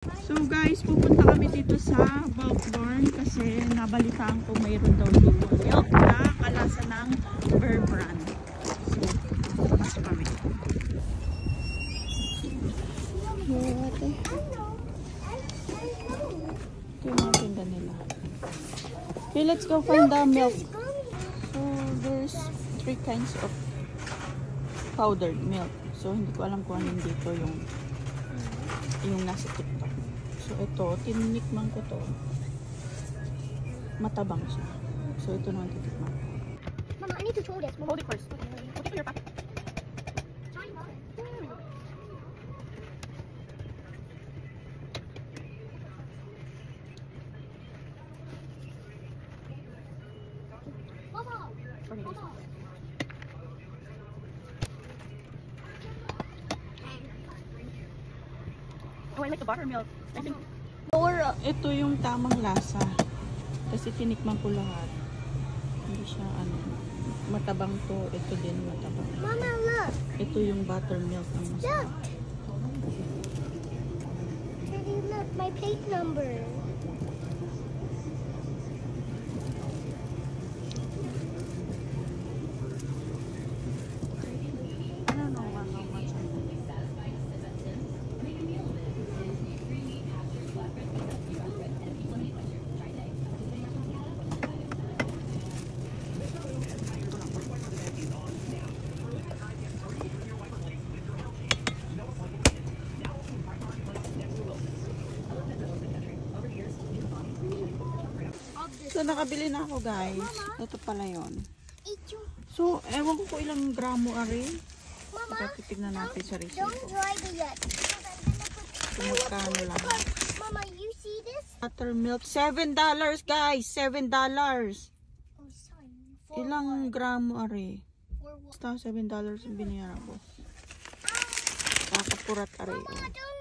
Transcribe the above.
So guys, pupunta kami dito sa Bulk Barn kasi nabalitaan ko mayroon daw dito milk na kalasa ng Bear Brand. So, pasok kami. Ito yung mga tinda nila. Okay, let's go find the milk. So, there's 3 kinds of powdered milk. So, hindi ko alam kung anong dito yung nasa TikTok. So, ito, tinikman ko to. Matabang siya. So, ito naman titikman ko. Mama, I need to hold it. Hold it first. Put it in your pocket. Mama, Okay, guys. Oh, I like the buttermilk. I think ito yung tamang lasa. Kasi tinikman ko lahat. Hindi siya matabang to. Ito din matabang. Mama, look. Ito yung buttermilk ang masarap. Look. Daddy, look, my plate number. I don't know how much. So, nakabili na ako, guys. Ito pala yun. So, ewan ko kung ilang gramo ari. Mama, Titignan natin sa don't resibo. drive it yet. Kung magkano lang. Mama, you see this? Buttermilk. $7, guys. $7. Oh, son. Ilang gramo ari? For what? Basta $7 yung binayaran ko. Kakapurat ari. Mama, don't